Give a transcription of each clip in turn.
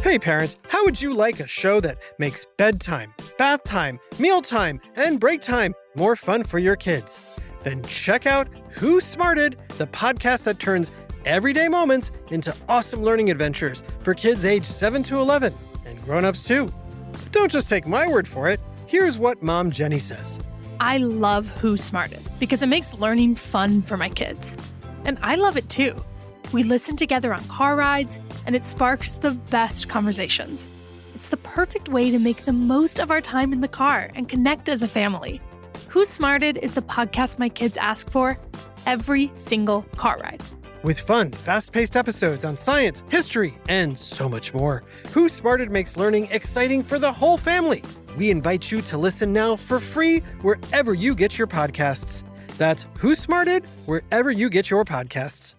Hey parents, how would you like a show that makes bedtime, bath time, mealtime, and break time more fun for your kids? Then check out Who Smarted, the podcast that turns everyday moments into awesome learning adventures for kids aged 7 to 11, and grown-ups too. But don't just take my word for it. Here's what Mom Jenny says. I love Who Smarted because it makes learning fun for my kids. And I love it too. We listen together on car rides, and it sparks the best conversations. It's the perfect way to make the most of our time in the car and connect as a family. Who Smarted is the podcast my kids ask for every single car ride. With fun, fast-paced episodes on science, history, and so much more, Who Smarted makes learning exciting for the whole family. We invite you to listen now for free wherever you get your podcasts. That's Who Smarted, wherever you get your podcasts.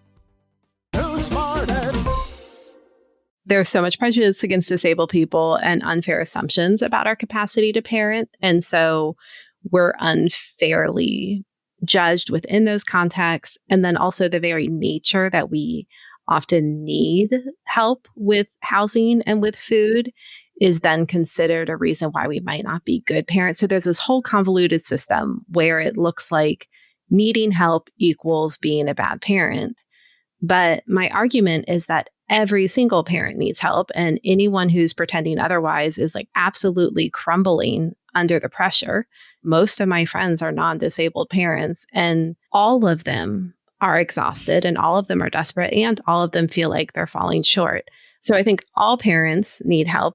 There's so much prejudice against disabled people and unfair assumptions about our capacity to parent. And so we're unfairly judged within those contexts. And then also the very nature that we often need help with housing and with food is then considered a reason why we might not be good parents. So there's this whole convoluted system where it looks like needing help equals being a bad parent. But my argument is that every single parent needs help, and anyone who's pretending otherwise is like absolutely crumbling under the pressure. Most of my friends are non-disabled parents, and all of them are exhausted, and all of them are desperate, and all of them feel like they're falling short. So I think all parents need help.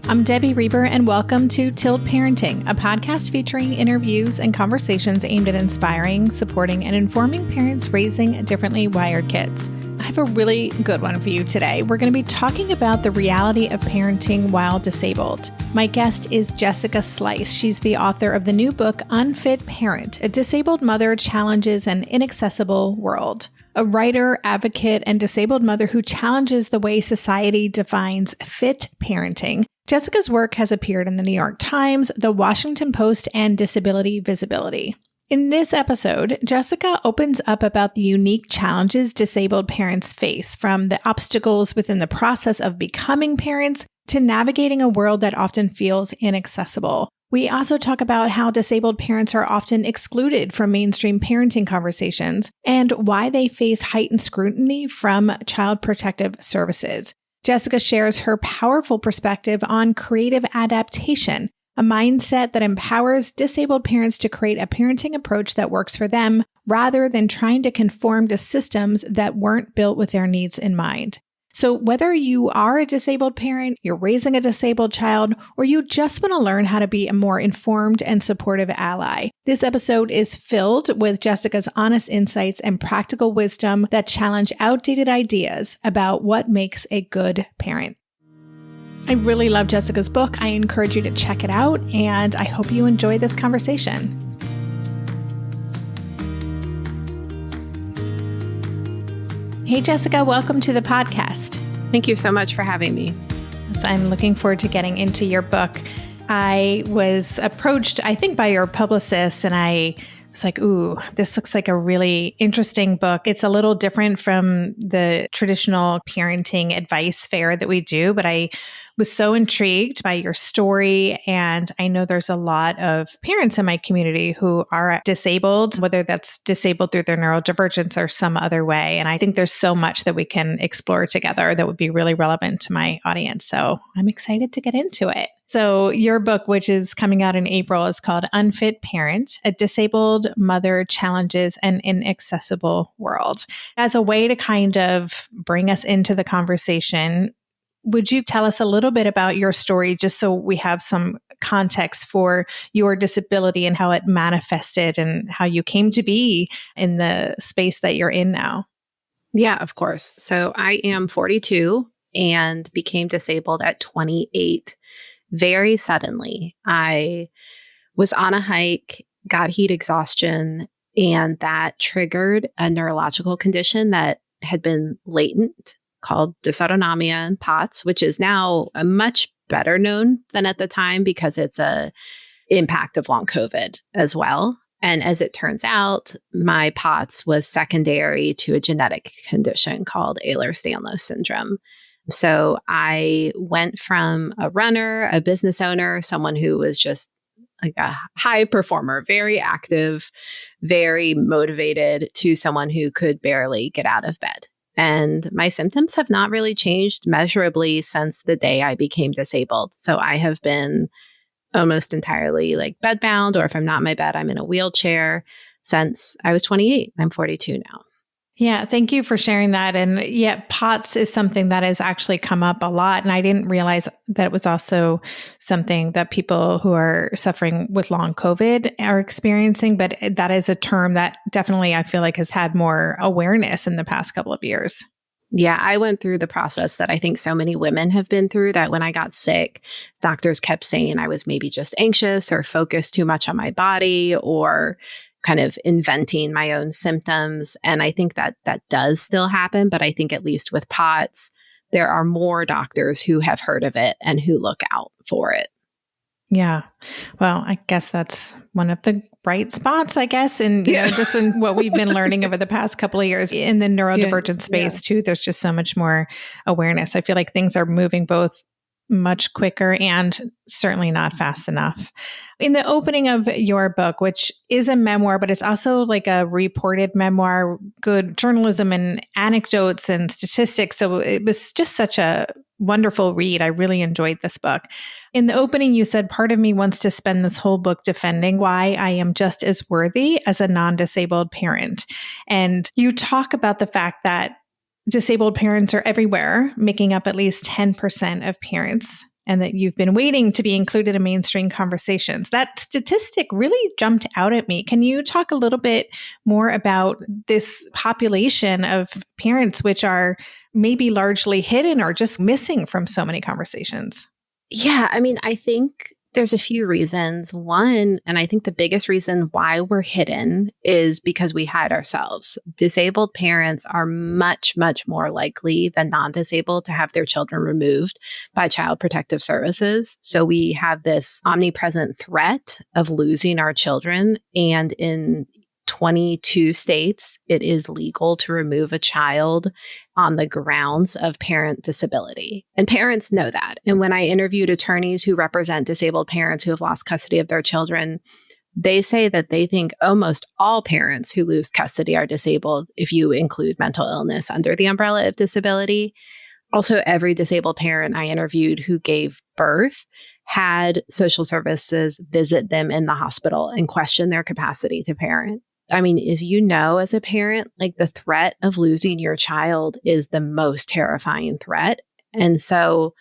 I'm Debbie Reber, and welcome to Tilt Parenting, a podcast featuring interviews and conversations aimed at inspiring, supporting, and informing parents raising differently wired kids. I have a really good one for you today. We're going to be talking about the reality of parenting while disabled. My guest is Jessica Slice. She's the author of the new book, Unfit Parent, A Disabled Mother Challenges an Inaccessible World. A writer, advocate, and disabled mother who challenges the way society defines fit parenting. Jessica's work has appeared in the New York Times, the Washington Post, and Disability Visibility. In this episode, Jessica opens up about the unique challenges disabled parents face, from the obstacles within the process of becoming parents to navigating a world that often feels inaccessible. We also talk about how disabled parents are often excluded from mainstream parenting conversations and why they face heightened scrutiny from Child Protective Services. Jessica shares her powerful perspective on creative adaptation, a mindset that empowers disabled parents to create a parenting approach that works for them rather than trying to conform to systems that weren't built with their needs in mind. So whether you are a disabled parent, you're raising a disabled child, or you just want to learn how to be a more informed and supportive ally, this episode is filled with Jessica's honest insights and practical wisdom that challenge outdated ideas about what makes a good parent. I really love Jessica's book. I encourage you to check it out, and I hope you enjoy this conversation. Hey, Jessica, welcome to the podcast. Thank you so much for having me. So I'm looking forward to getting into your book. I was approached, I think, by your publicist, and I was like, ooh, this looks like a really interesting book. It's a little different from the traditional parenting advice fair that we do, but I was so intrigued by your story. And I know there's a lot of parents in my community who are disabled, whether that's disabled through their neurodivergence or some other way. And I think there's so much that we can explore together that would be really relevant to my audience. So I'm excited to get into it. So your book, which is coming out in April, is called Unfit Parent, A Disabled Mother Challenges an Inaccessible World. As a way to kind of bring us into the conversation, would you tell us a little bit about your story, just so we have some context for your disability and how it manifested and how you came to be in the space that you're in now? Yeah, of course. So I am 42 and became disabled at 28 very suddenly. I was on a hike, got heat exhaustion, and that triggered a neurological condition that had been latent called dysautonomia and POTS, which is now a much better known than at the time because it's a impact of long COVID as well. And as it turns out, my POTS was secondary to a genetic condition called Ehlers-Danlos syndrome. So I went from a runner, a business owner, someone who was just like a high performer, very active, very motivated, to someone who could barely get out of bed. And my symptoms have not really changed measurably since the day I became disabled. So I have been almost entirely like bedbound, or if I'm not in my bed, I'm in a wheelchair since I was 28. I'm 42 now. Yeah, thank you for sharing that. And yeah, POTS is something that has actually come up a lot. And I didn't realize that it was also something that people who are suffering with long COVID are experiencing. But that is a term that definitely I feel like has had more awareness in the past couple of years. Yeah, I went through the process that I think so many women have been through, that when I got sick, doctors kept saying I was maybe just anxious or focused too much on my body, or kind of inventing my own symptoms. And I think that that does still happen. But I think at least with POTS, there are more doctors who have heard of it and who look out for it. Yeah. Well, I guess that's one of the bright spots, I guess. And, you know, just in what we've been learning over the past couple of years in the neurodivergent space too, there's just so much more awareness. I feel like things are moving both much quicker and certainly not fast enough. In the opening of your book, which is a memoir, but it's also like a reported memoir, good journalism and anecdotes and statistics. So it was just such a wonderful read. I really enjoyed this book. In the opening, you said, part of me wants to spend this whole book defending why I am just as worthy as a non-disabled parent. And you talk about the fact that disabled parents are everywhere, making up at least 10% of parents, and that you've been waiting to be included in mainstream conversations. That statistic really jumped out at me. Can you talk a little bit more about this population of parents, which are maybe largely hidden or just missing from so many conversations? Yeah, I mean, I think there's a few reasons. One, and I think the biggest reason why we're hidden, is because we hide ourselves. Disabled parents are much, much more likely than non-disabled to have their children removed by Child Protective Services. So we have this omnipresent threat of losing our children. And in 22 states, it is legal to remove a child on the grounds of parent disability. And parents know that. And when I interviewed attorneys who represent disabled parents who have lost custody of their children, they say that they think almost all parents who lose custody are disabled if you include mental illness under the umbrella of disability. Also, every disabled parent I interviewed who gave birth had social services visit them in the hospital and question their capacity to parent. I mean, as you know, as a parent, like the threat of losing your child is the most terrifying threat. And so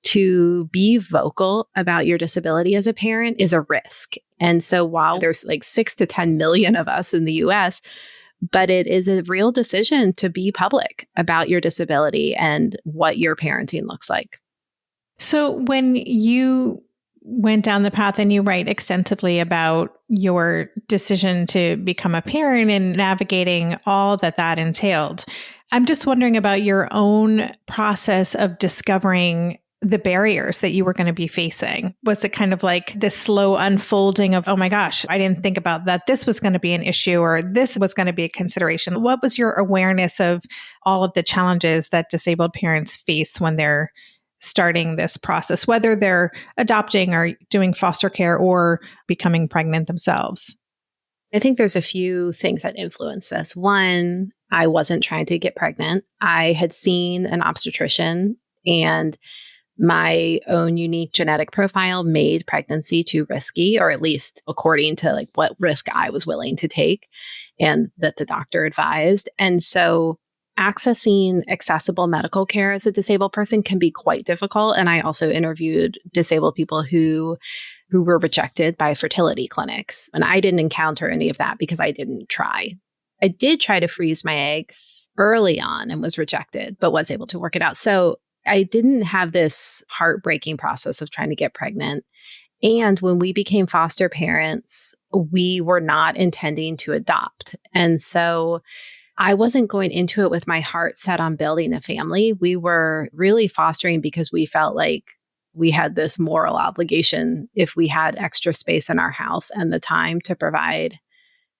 to be vocal about your disability as a parent is a risk. And so while there's like 6 to 10 million of us in the US, but it is a real decision to be public about your disability and what your parenting looks like. So when you went down the path, and you write extensively about your decision to become a parent and navigating all that that entailed, I'm just wondering about your own process of discovering the barriers that you were going to be facing. Was it kind of like this slow unfolding of, oh my gosh, I didn't think about that this was going to be an issue, or this was going to be a consideration? What was your awareness of all of the challenges that disabled parents face when they're starting this process, whether they're adopting or doing foster care or becoming pregnant themselves? I think there's a few things that influence this. One, I wasn't trying to get pregnant. I had seen an obstetrician, and my own unique genetic profile made pregnancy too risky, or at least according to like what risk I was willing to take and that the doctor advised. And so accessing accessible medical care as a disabled person can be quite difficult. And I also interviewed disabled people who were rejected by fertility clinics. And I didn't encounter any of that because I didn't try. I did try to freeze my eggs early on and was rejected, but was able to work it out. So I didn't have this heartbreaking process of trying to get pregnant. And when we became foster parents, we were not intending to adopt. And so I wasn't going into it with my heart set on building a family. We were really fostering because we felt like we had this moral obligation, if we had extra space in our house and the time, to provide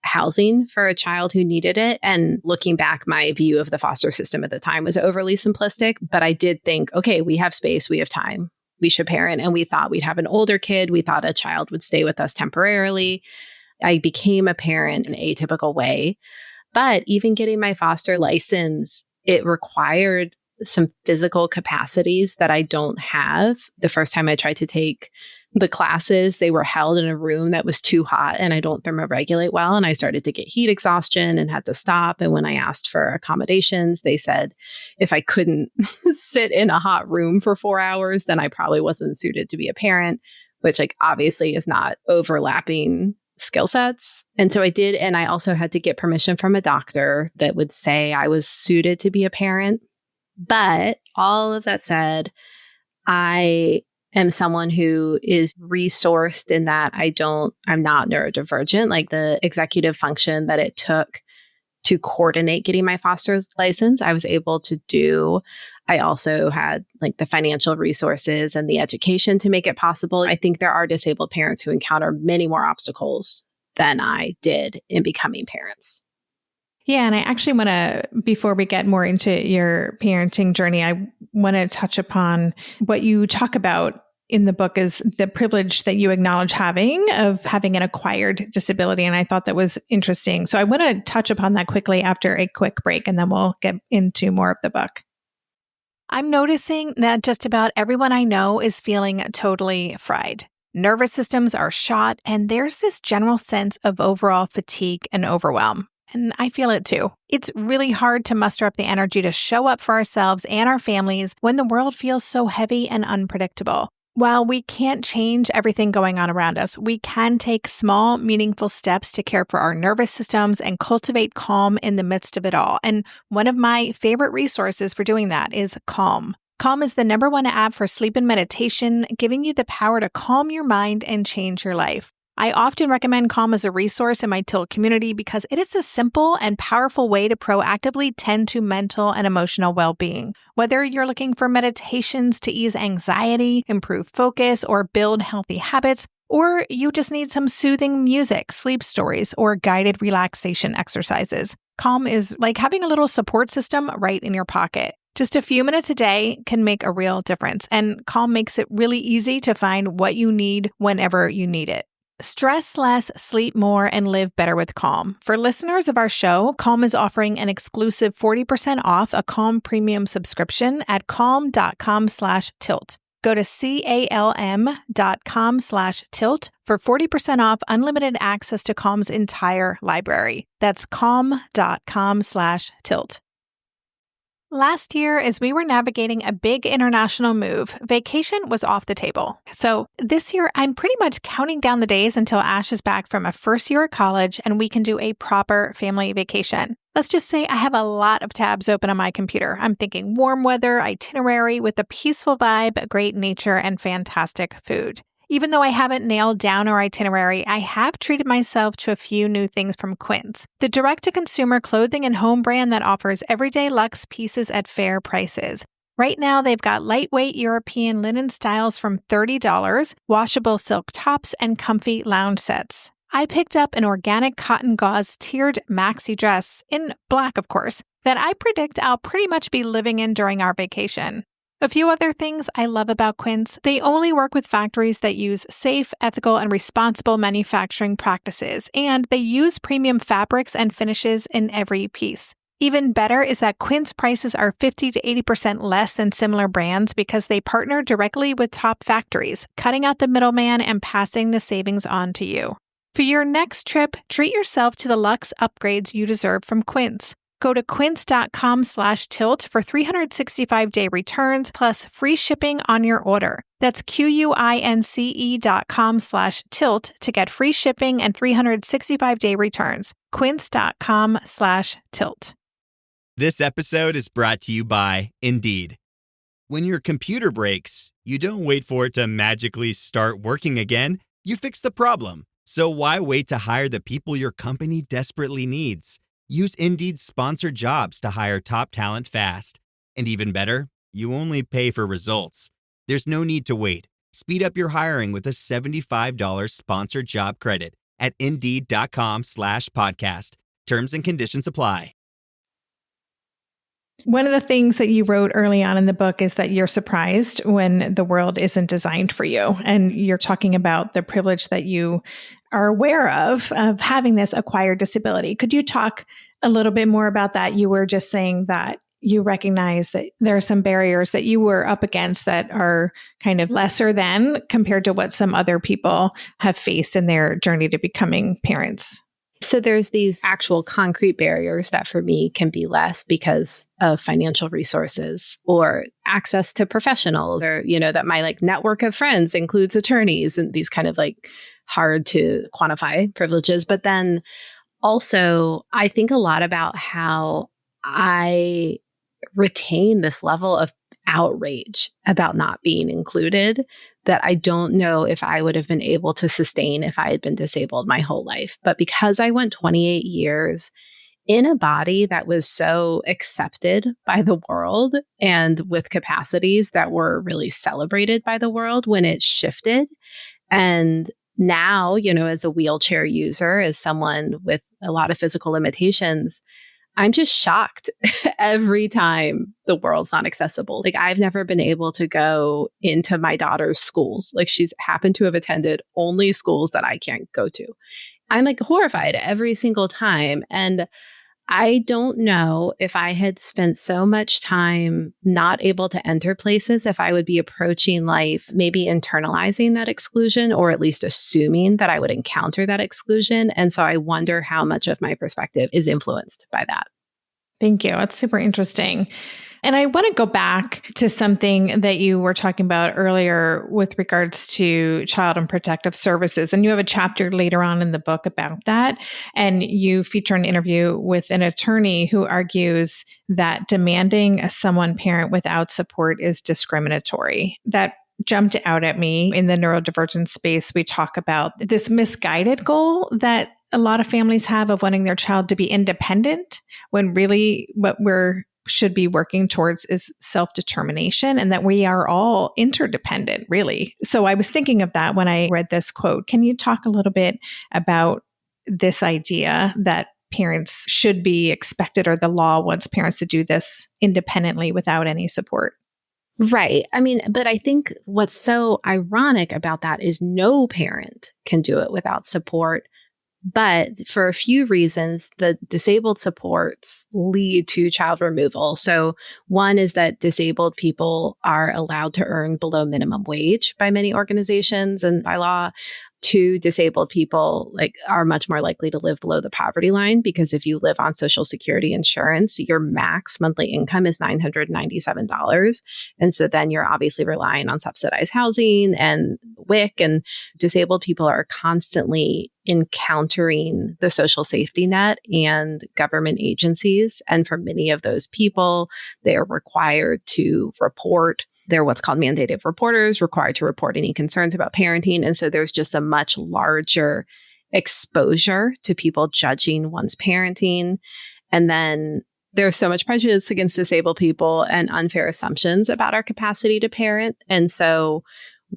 housing for a child who needed it. And looking back, my view of the foster system at the time was overly simplistic, but I did think, okay, we have space, we have time, we should parent. And we thought we'd have an older kid. We thought a child would stay with us temporarily. I became a parent in an atypical way. But even getting my foster license, it required some physical capacities that I don't have. The first time I tried to take the classes, they were held in a room that was too hot and I don't thermoregulate well. And I started to get heat exhaustion and had to stop. And when I asked for accommodations, they said if I couldn't sit in a hot room for 4 hours, then I probably wasn't suited to be a parent, which obviously is not overlapping skill sets. And so I did. And I also had to get permission from a doctor that would say I was suited to be a parent. But all of that said, I am someone who is resourced in that I'm not neurodivergent. Like the executive function that it took to coordinate getting my foster license, I was able to do. I also had the financial resources and the education to make it possible. I think there are disabled parents who encounter many more obstacles than I did in becoming parents. Yeah. And I actually want to, before we get more into your parenting journey, I want to touch upon what you talk about in the book is the privilege that you acknowledge having an acquired disability. And I thought that was interesting. So I want to touch upon that quickly after a quick break, and then we'll get into more of the book. I'm noticing that just about everyone I know is feeling totally fried. Nervous systems are shot, and there's this general sense of overall fatigue and overwhelm. And I feel it too. It's really hard to muster up the energy to show up for ourselves and our families when the world feels so heavy and unpredictable. While we can't change everything going on around us, we can take small, meaningful steps to care for our nervous systems and cultivate calm in the midst of it all. And one of my favorite resources for doing that is Calm. Calm is the #1 app for sleep and meditation, giving you the power to calm your mind and change your life. I often recommend Calm as a resource in my Tilt community because it is a simple and powerful way to proactively tend to mental and emotional well-being. Whether you're looking for meditations to ease anxiety, improve focus, or build healthy habits, or you just need some soothing music, sleep stories, or guided relaxation exercises, Calm is like having a little support system right in your pocket. Just a few minutes a day can make a real difference, and Calm makes it really easy to find what you need whenever you need it. Stress less, sleep more, and live better with Calm. For listeners of our show, Calm is offering an exclusive 40% off a Calm premium subscription at calm.com/tilt. Go to calm.com/tilt for 40% off unlimited access to Calm's entire library. That's calm.com/tilt. Last year, as we were navigating a big international move, vacation was off the table. So this year, I'm pretty much counting down the days until Ash is back from a first year at college and we can do a proper family vacation. Let's just say I have a lot of tabs open on my computer. I'm thinking warm weather, itinerary with a peaceful vibe, great nature, and fantastic food. Even though I haven't nailed down our itinerary, I have treated myself to a few new things from Quince, the direct-to-consumer clothing and home brand that offers everyday luxe pieces at fair prices. Right now, they've got lightweight European linen styles from $30, washable silk tops, and comfy lounge sets. I picked up an organic cotton gauze tiered maxi dress, in black of course, that I predict I'll pretty much be living in during our vacation. A few other things I love about Quince: they only work with factories that use safe, ethical, and responsible manufacturing practices, and they use premium fabrics and finishes in every piece. Even better is that Quince prices are 50 to 80% less than similar brands because they partner directly with top factories, cutting out the middleman and passing the savings on to you. For your next trip, treat yourself to the luxe upgrades you deserve from Quince. Go to quince.com/tilt for 365-day returns plus free shipping on your order. That's QUINCE.com/tilt to get free shipping and 365-day returns. Quince.com/tilt. This episode is brought to you by Indeed. When your computer breaks, you don't wait for it to magically start working again. You fix the problem. So why wait to hire the people your company desperately needs? Use Indeed's sponsored jobs to hire top talent fast. And even better, you only pay for results. There's no need to wait. Speed up your hiring with a $75 sponsored job credit. at Indeed.com/podcast. Terms and conditions apply. One of the things that you wrote early on in the book is that you're surprised when the world isn't designed for you. And you're talking about the privilege that you are aware of having this acquired disability. Could you talk a little bit more about that? You were just saying that you recognize that there are some barriers that you were up against that are kind of lesser than compared to what some other people have faced in their journey to becoming parents. So there's these actual concrete barriers that for me can be less because of financial resources or access to professionals, or, that my network of friends includes attorneys and these kind of hard to quantify privileges. But then also I think a lot about how I retain this level of outrage about not being included that I don't know if I would have been able to sustain if I had been disabled my whole life. But because I went 28 years in a body that was so accepted by the world and with capacities that were really celebrated by the world, when it shifted, and now, as a wheelchair user, as someone with a lot of physical limitations, I'm just shocked every time the world's not accessible. I've never been able to go into my daughter's schools. She's happened to have attended only schools that I can't go to. I'm horrified every single time. And I don't know if I had spent so much time not able to enter places, if I would be approaching life, maybe internalizing that exclusion, or at least assuming that I would encounter that exclusion. And so I wonder how much of my perspective is influenced by that. Thank you. That's super interesting. And I want to go back to something that you were talking about earlier with regards to child and protective services. And you have a chapter later on in the book about that. And you feature an interview with an attorney who argues that demanding someone parent without support is discriminatory. That jumped out at me. In the neurodivergent space, we talk about this misguided goal that a lot of families have of wanting their child to be independent, when really what we're should be working towards is self-determination, and that we are all interdependent, really. So I was thinking of that when I read this quote. Can you talk a little bit about this idea that parents should be expected, or the law wants parents to do this independently without any support? Right. But I think what's so ironic about that is no parent can do it without support. But for a few reasons, the disabled supports lead to child removal. So one is that disabled people are allowed to earn below minimum wage by many organizations and by law. Two, disabled people are much more likely to live below the poverty line, because if you live on Social Security insurance, your max monthly income is $997. And so then you're obviously relying on subsidized housing and WIC, and disabled people are constantly encountering the social safety net and government agencies. And for many of those people, they are required to report. They're what's called mandated reporters, required to report any concerns about parenting. And so there's just a much larger exposure to people judging one's parenting. And then there's so much prejudice against disabled people and unfair assumptions about our capacity to parent. And so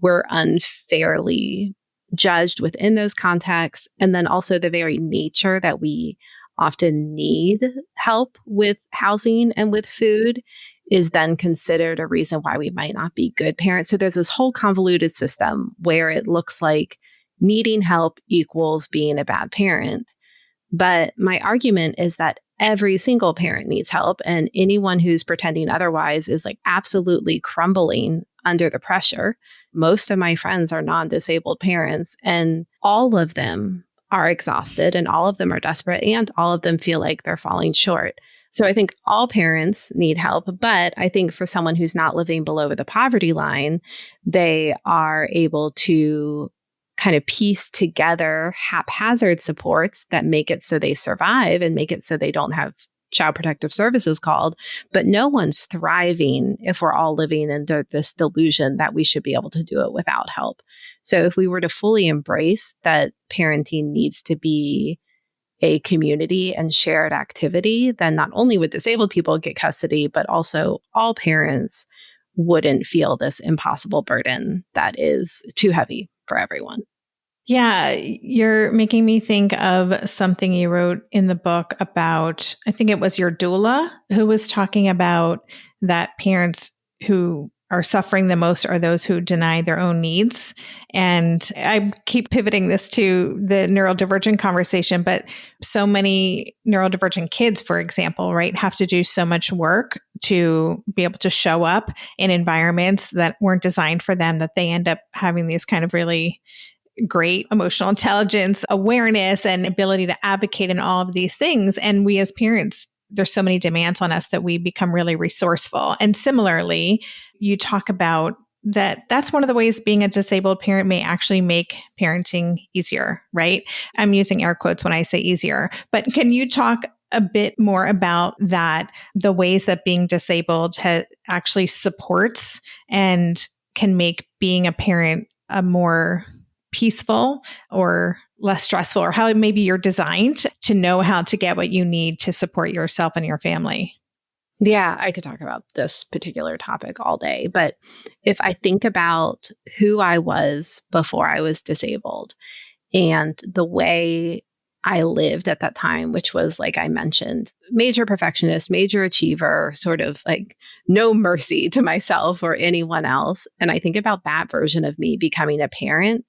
we're unfairly judged within those contexts. And then also the very nature that we often need help with housing and with food is then considered a reason why we might not be good parents. So there's this whole convoluted system where it looks like needing help equals being a bad parent. But my argument is that every single parent needs help, and anyone who's pretending otherwise is absolutely crumbling under the pressure. Most of my friends are non-disabled parents, and all of them are exhausted, and all of them are desperate, and all of them feel like they're falling short. So I think all parents need help, but I think for someone who's not living below the poverty line, they are able to kind of piece together haphazard supports that make it so they survive and make it so they don't have Child Protective Services called, but no one's thriving if we're all living under this delusion that we should be able to do it without help. So if we were to fully embrace that parenting needs to be a community and shared activity, then not only would disabled people get custody, but also all parents wouldn't feel this impossible burden that is too heavy for everyone. Yeah, you're making me think of something you wrote in the book about, I think it was your doula, who was talking about that parents who are suffering the most are those who deny their own needs. And I keep pivoting this to the neurodivergent conversation, but so many neurodivergent kids, for example, right, have to do so much work to be able to show up in environments that weren't designed for them, that they end up having these kind of really great emotional intelligence, awareness, and ability to advocate in all of these things. And we as parents, there's so many demands on us that we become really resourceful. And similarly, you talk about that's one of the ways being a disabled parent may actually make parenting easier, right? I'm using air quotes when I say easier, but can you talk a bit more about that, the ways that being disabled actually supports and can make being a parent a more peaceful or less stressful, or how maybe you're designed to know how to get what you need to support yourself and your family? Yeah, I could talk about this particular topic all day. But if I think about who I was before I was disabled and the way I lived at that time, which was, like I mentioned, major perfectionist, major achiever, sort of like no mercy to myself or anyone else. And I think about that version of me becoming a parent,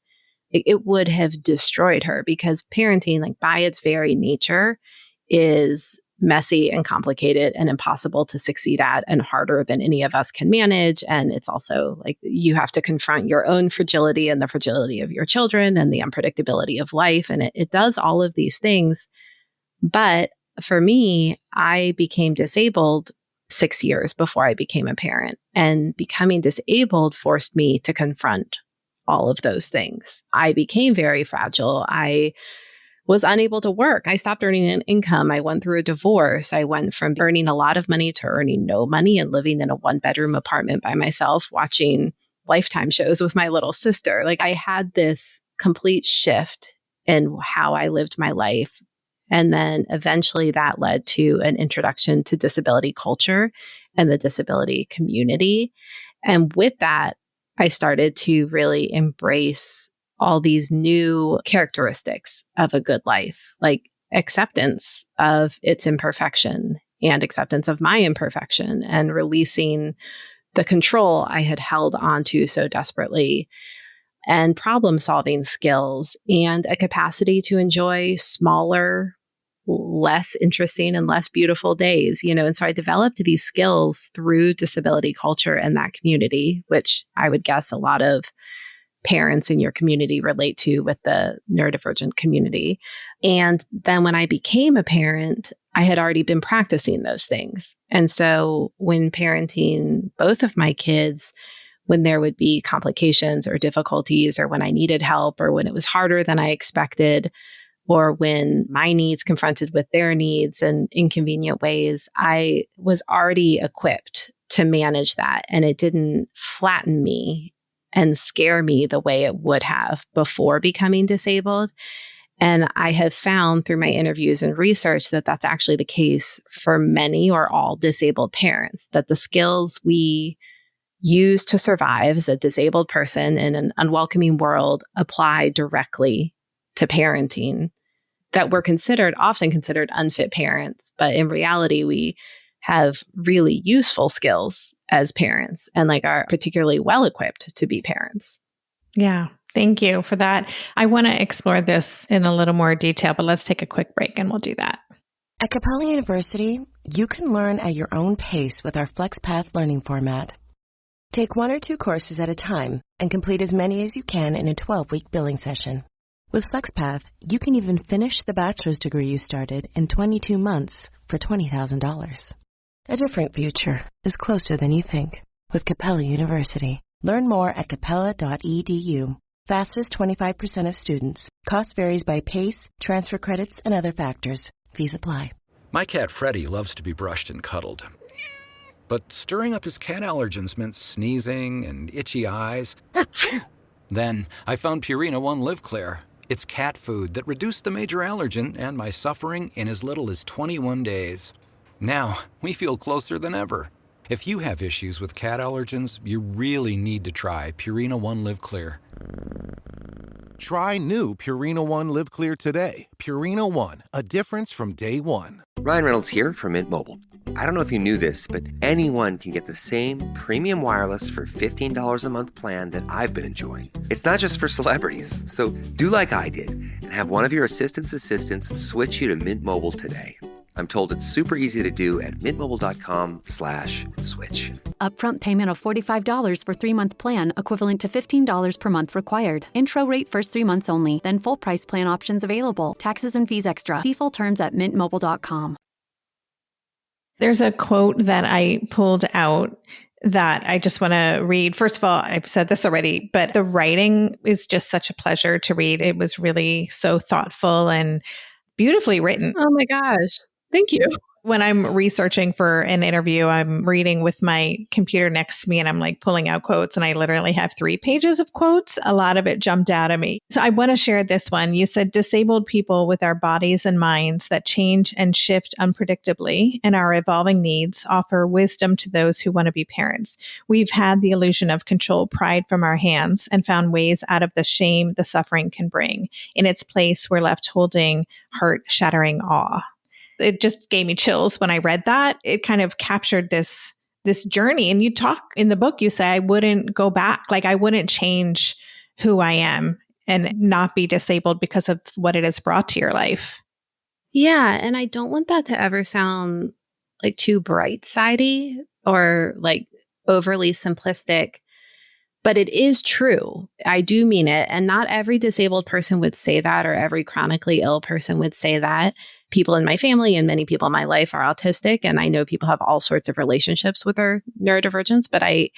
it would have destroyed her, because parenting, like by its very nature, is messy and complicated and impossible to succeed at and harder than any of us can manage. And it's also like you have to confront your own fragility and the fragility of your children and the unpredictability of life. And it does all of these things. But for me, I became disabled 6 years before I became a parent. And becoming disabled forced me to confront all of those things. I became very fragile. I was unable to work. I stopped earning an income. I went through a divorce. I went from earning a lot of money to earning no money and living in a 1-bedroom apartment by myself, watching Lifetime shows with my little sister. Like I had this complete shift in how I lived my life. And then eventually that led to an introduction to disability culture and the disability community. And with that, I started to really embrace all these new characteristics of a good life, like acceptance of its imperfection and acceptance of my imperfection, and releasing the control I had held onto so desperately, and problem solving skills and a capacity to enjoy smaller, less interesting and less beautiful days, And so I developed these skills through disability culture and that community, which I would guess a lot of parents in your community relate to with the neurodivergent community. And then when I became a parent, I had already been practicing those things. And so when parenting both of my kids, when there would be complications or difficulties, or when I needed help, or when it was harder than I expected, or when my needs confronted with their needs in inconvenient ways, I was already equipped to manage that. And it didn't flatten me and scare me the way it would have before becoming disabled. And I have found through my interviews and research that that's actually the case for many or all disabled parents, that the skills we use to survive as a disabled person in an unwelcoming world apply directly to parenting, that we're often considered unfit parents. But in reality, we have really useful skills as parents and are particularly well equipped to be parents. Yeah. Thank you for that. I want to explore this in a little more detail, but let's take a quick break and we'll do that. At Capella University, you can learn at your own pace with our FlexPath learning format. Take 1 or 2 courses at a time and complete as many as you can in a 12-week billing session. With FlexPath, you can even finish the bachelor's degree you started in 22 months for $20,000. A different future is closer than you think with Capella University. Learn more at capella.edu. Fastest 25% of students. Cost varies by pace, transfer credits, and other factors. Fees apply. My cat Freddie loves to be brushed and cuddled. But stirring up his cat allergens meant sneezing and itchy eyes. Then I found Purina One Live Clear. It's cat food that reduced the major allergen and my suffering in as little as 21 days. Now, we feel closer than ever. If you have issues with cat allergens, you really need to try Purina One Live Clear. Try new Purina One Live Clear today. Purina One, a difference from day one. Ryan Reynolds here from Mint Mobile. I don't know if you knew this, but anyone can get the same premium wireless for $15 a month plan that I've been enjoying. It's not just for celebrities. So do like I did and have one of your assistants switch you to Mint Mobile today. I'm told it's super easy to do at mintmobile.com/switch. Upfront payment of $45 for 3-month plan, equivalent to $15 per month required. Intro rate first 3 months only, then full price plan options available. Taxes and fees extra. See full terms at mintmobile.com. There's a quote that I pulled out that I just want to read. First of all, I've said this already, but the writing is just such a pleasure to read. It was really so thoughtful and beautifully written. Oh my gosh. Thank you. When I'm researching for an interview, I'm reading with my computer next to me and I'm like pulling out quotes, and I literally have 3 pages of quotes. A lot of it jumped out at me. So I want to share this one. You said, disabled people with our bodies and minds that change and shift unpredictably and our evolving needs offer wisdom to those who want to be parents. We've had the illusion of control pried from our hands and found ways out of the shame the suffering can bring. In its place, we're left holding heart-shattering awe. It just gave me chills when I read that. It kind of captured this journey. And you talk in the book, you say, I wouldn't go back. Like I wouldn't change who I am and not be disabled because of what it has brought to your life. Yeah. And I don't want that to ever sound like too bright-sidey or like overly simplistic, but it is true. I do mean it. And not every disabled person would say that, or every chronically ill person would say that. People in my family and many people in my life are autistic, and I know people have all sorts of relationships with their neurodivergence. But I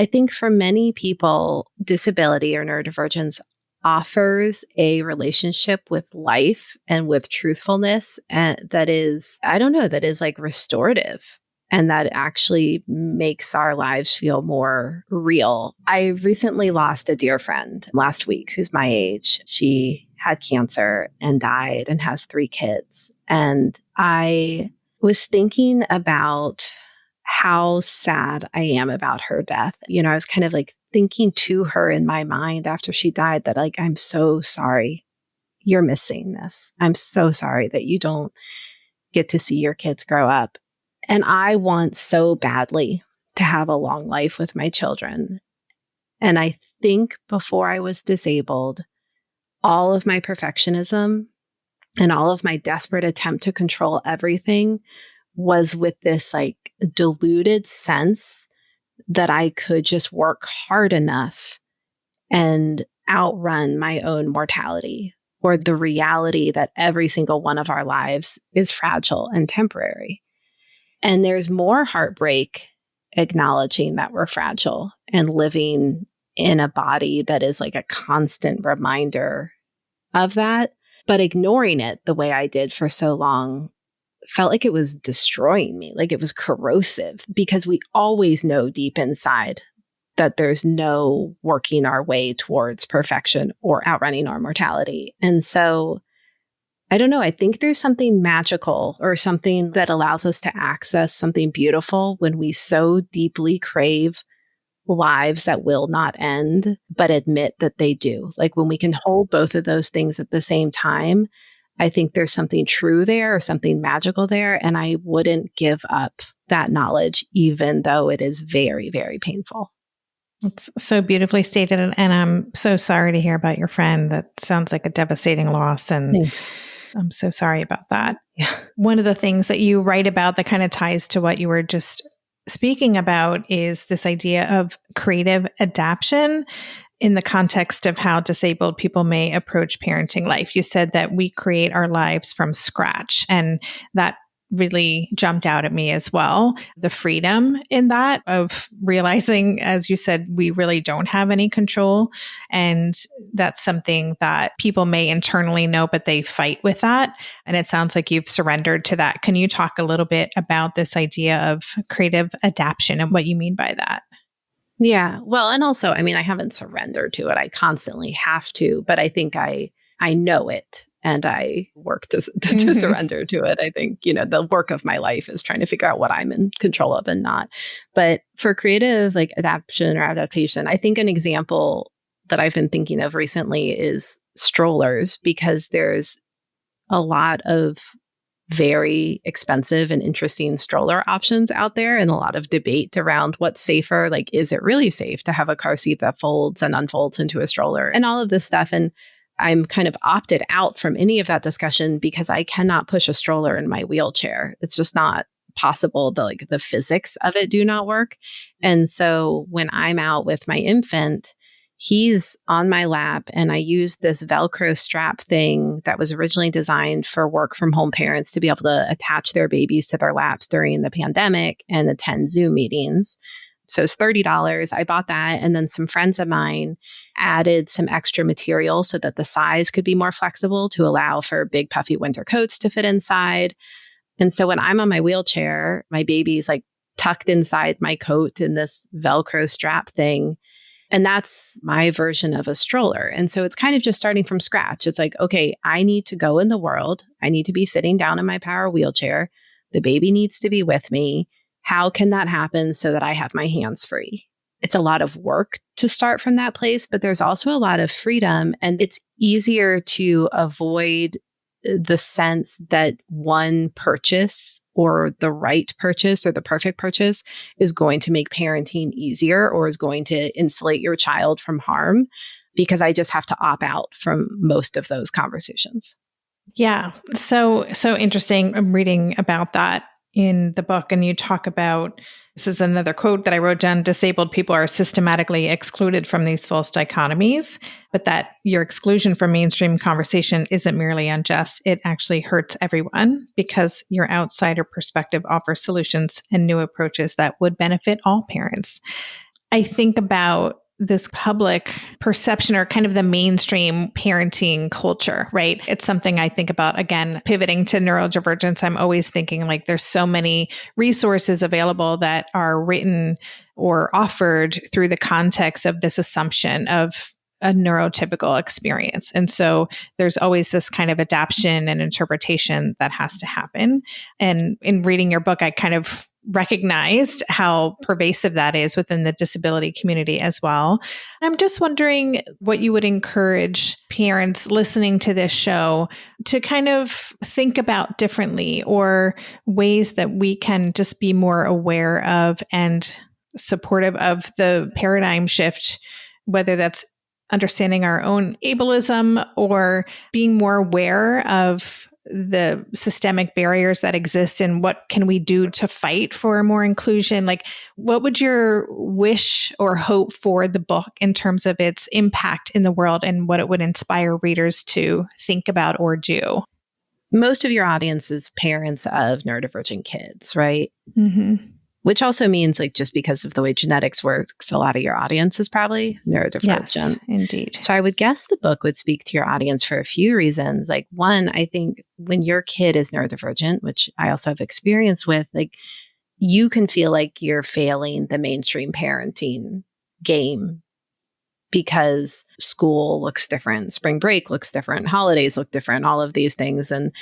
think for many people, disability or neurodivergence offers a relationship with life and with truthfulness, and that is like restorative, and that actually makes our lives feel more real. I recently lost a dear friend last week who's my age. She had cancer and died and has 3 kids. And I was thinking about how sad I am about her death. You know, I was kind of like thinking to her in my mind after she died that like, I'm so sorry you're missing this. I'm so sorry that you don't get to see your kids grow up. And I want so badly to have a long life with my children. And I think before I was disabled, all of my perfectionism and all of my desperate attempt to control everything was with this like diluted sense that I could just work hard enough and outrun my own mortality, or the reality that every single one of our lives is fragile and temporary. And there's more heartbreak acknowledging that we're fragile and living in a body that is like a constant reminder of that. But ignoring it the way I did for so long felt like it was destroying me, like it was corrosive, because we always know deep inside that there's no working our way towards perfection or outrunning our mortality. And so I don't know, I think there's something magical or something that allows us to access something beautiful when we so deeply crave lives that will not end, but admit that they do. Like when we can hold both of those things at the same time, I think there's something true there or something magical there. And I wouldn't give up that knowledge, even though it is very, very painful. It's so beautifully stated. And I'm so sorry to hear about your friend. That sounds like a devastating loss. And Thanks. I'm so sorry about that. Yeah. One of the things that you write about that kind of ties to what you were just speaking about is this idea of creative adaptation in the context of how disabled people may approach parenting life. You said that we create our lives from scratch, and that really jumped out at me as well. The freedom in that of realizing, as you said, we really don't have any control. And that's something that people may internally know, but they fight with that. And it sounds like you've surrendered to that. Can you talk a little bit about this idea of creative adaptation and what you mean by that? Yeah. Well, and also, I mean, I haven't surrendered to it. I constantly have to, but I think I know it. And I work to surrender to it. I think, you know, the work of my life is trying to figure out what I'm in control of and not. But for creative like adaptation or adaptation, I think an example that I've been thinking of recently is strollers, because there's a lot of very expensive and interesting stroller options out there, and a lot of debate around what's safer. Like, is it really safe to have a car seat that folds and unfolds into a stroller and all of this stuff? And I'm kind of opted out from any of that discussion because I cannot push a stroller in my wheelchair. It's just not possible. The physics of it do not work. And so when I'm out with my infant, he's on my lap, and I use this Velcro strap thing that was originally designed for work from home parents to be able to attach their babies to their laps during the pandemic and attend Zoom meetings. So it's $30. I bought that. And then some friends of mine added some extra material so that the size could be more flexible to allow for big puffy winter coats to fit inside. And so when I'm on my wheelchair, my baby's like tucked inside my coat in this Velcro strap thing. And that's my version of a stroller. And so it's kind of just starting from scratch. It's like, okay, I need to go in the world. I need to be sitting down in my power wheelchair. The baby needs to be with me. How can that happen so that I have my hands free? It's a lot of work to start from that place, but there's also a lot of freedom. And it's easier to avoid the sense that one purchase or the right purchase or the perfect purchase is going to make parenting easier or is going to insulate your child from harm, because I just have to opt out from most of those conversations. Yeah. So interesting. I'm reading about that in the book, and you talk about, this is another quote that I wrote down, disabled people are systematically excluded from these false dichotomies, but that your exclusion from mainstream conversation isn't merely unjust. It actually hurts everyone because your outsider perspective offers solutions and new approaches that would benefit all parents. I think about this public perception, or kind of the mainstream parenting culture, right? It's something I think about, again, pivoting to neurodivergence. I'm always thinking like there's so many resources available that are written or offered through the context of this assumption of a neurotypical experience. And so there's always this kind of adaptation and interpretation that has to happen. And in reading your book, I kind of recognized how pervasive that is within the disability community as well. I'm just wondering what you would encourage parents listening to this show to kind of think about differently, or ways that we can just be more aware of and supportive of the paradigm shift, whether that's understanding our own ableism or being more aware of the systemic barriers that exist, and what can we do to fight for more inclusion? Like, what would your wish or hope for the book in terms of its impact in the world and what it would inspire readers to think about or do? Most of your audience is parents of neurodivergent kids, right? Mm-hmm. Which also means, like, just because of the way genetics works, a lot of your audience is probably neurodivergent. Yes, indeed. So I would guess the book would speak to your audience for a few reasons. Like, one, I think when your kid is neurodivergent, which I also have experience with, like, you can feel like you're failing the mainstream parenting game because school looks different, spring break looks different, holidays look different, all of these things. And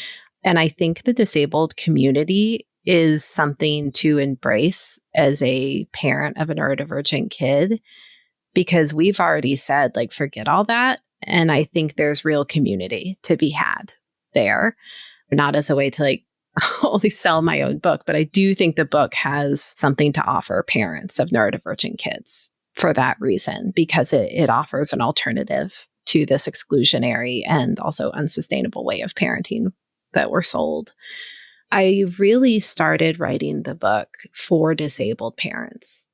I think the disabled community is something to embrace as a parent of a neurodivergent kid, because we've already said, like, forget all that. And I think there's real community to be had there, not as a way to like only sell my own book, but I do think the book has something to offer parents of neurodivergent kids for that reason, because it offers an alternative to this exclusionary and also unsustainable way of parenting that we're sold. I really started writing the book for disabled parents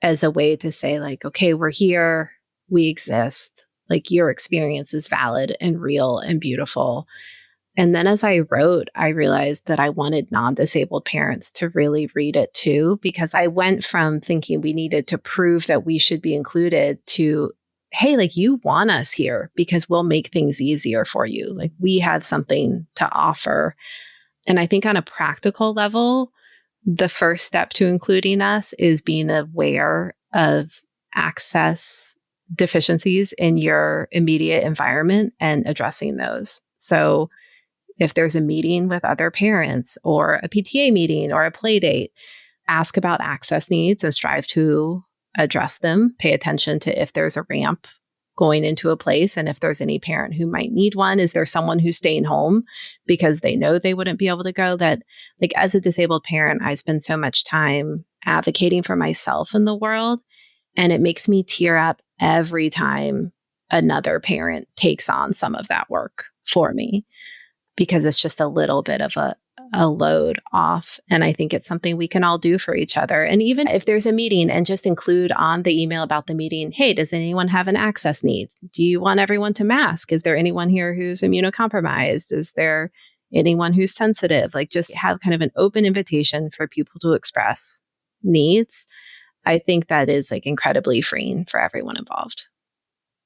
as a way to say, like, okay, we're here, we exist, like, your experience is valid and real and beautiful. And then as I wrote, I realized that I wanted non-disabled parents to really read it too, because I went from thinking we needed to prove that we should be included to, hey, like, you want us here because we'll make things easier for you. Like, we have something to offer. And I think on a practical level, the first step to including us is being aware of access deficiencies in your immediate environment and addressing those. So if there's a meeting with other parents or a PTA meeting or a play date, ask about access needs and strive to address them. Pay attention to if there's a ramp going into a place, and if there's any parent who might need one, is there someone who's staying home because they know they wouldn't be able to go? That, like, as a disabled parent, I spend so much time advocating for myself in the world, and it makes me tear up every time another parent takes on some of that work for me, because it's just a little bit of a load off. And I think it's something we can all do for each other. And even if there's a meeting, and just include on the email about the meeting, hey, does anyone have an access need? Do you want everyone to mask? Is there anyone here who's immunocompromised? Is there anyone who's sensitive? Like, just have kind of an open invitation for people to express needs. I think that is like incredibly freeing for everyone involved.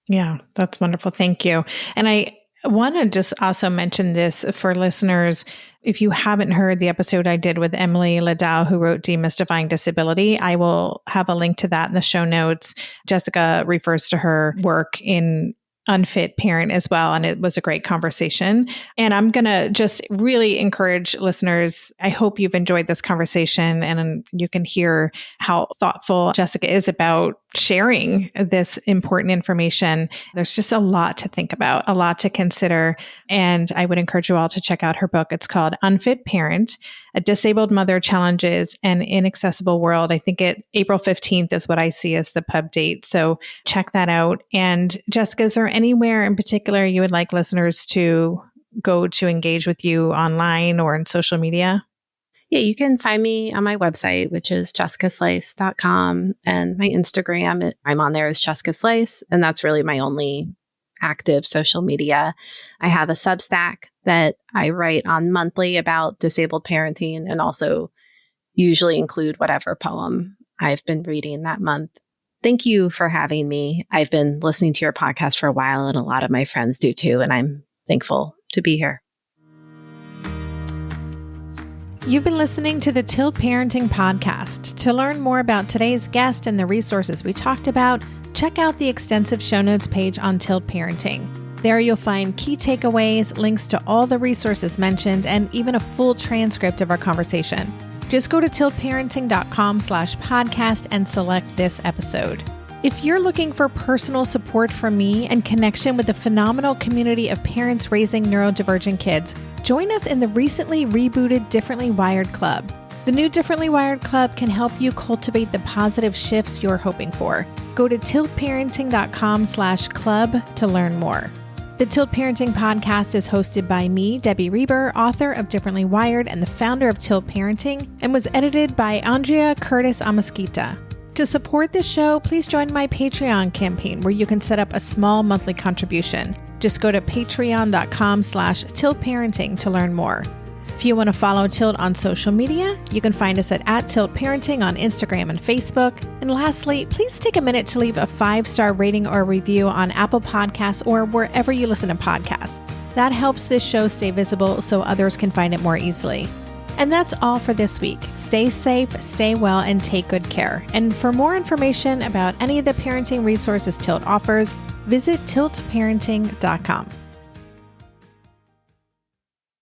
Yeah, that's wonderful. Thank you. And I want to just also mention this for listeners. If you haven't heard the episode I did with Emily Ladau, who wrote Demystifying Disability, I will have a link to that in the show notes. Jessica refers to her work in Unfit Parent as well, and it was a great conversation. And I'm going to just really encourage listeners. I hope you've enjoyed this conversation, and you can hear how thoughtful Jessica is about sharing this important information. There's just a lot to think about, a lot to consider. And I would encourage you all to check out her book. It's called Unfit Parent, A Disabled Mother Challenges an Inaccessible World. I think April 15th is what I see as the pub date. So check that out. And Jessica, is there anywhere in particular you would like listeners to go to engage with you online or in social media? Yeah, you can find me on my website, which is jessicaslice.com, and my Instagram, I'm on there as Jessica Slice, and that's really my only active social media. I have a Substack that I write on monthly about disabled parenting, and also usually include whatever poem I've been reading that month. Thank you for having me. I've been listening to your podcast for a while, and a lot of my friends do too, and I'm thankful to be here. You've been listening to the Tilt Parenting Podcast. To learn more about today's guest and the resources we talked about, check out the extensive show notes page on Tilt Parenting. There you'll find key takeaways, links to all the resources mentioned, and even a full transcript of our conversation. Just go to tiltparenting.com/podcast and select this episode. If you're looking for personal support from me and connection with the phenomenal community of parents raising neurodivergent kids, join us in the recently rebooted Differently Wired Club. The new Differently Wired Club can help you cultivate the positive shifts you're hoping for. Go to tiltparenting.com/club to learn more. The Tilt Parenting Podcast is hosted by me, Debbie Reber, author of Differently Wired and the founder of Tilt Parenting, and was edited by Andrea Curtis Amasquita. To support this show, please join my Patreon campaign, where you can set up a small monthly contribution. Just go to patreon.com/tiltparenting to learn more. If you want to follow Tilt on social media, you can find us at Tilt Parenting on Instagram and Facebook. And lastly, please take a minute to leave a 5-star rating or review on Apple Podcasts or wherever you listen to podcasts. That helps this show stay visible so others can find it more easily. And that's all for this week. Stay safe, stay well, and take good care. And for more information about any of the parenting resources Tilt offers, visit tiltparenting.com.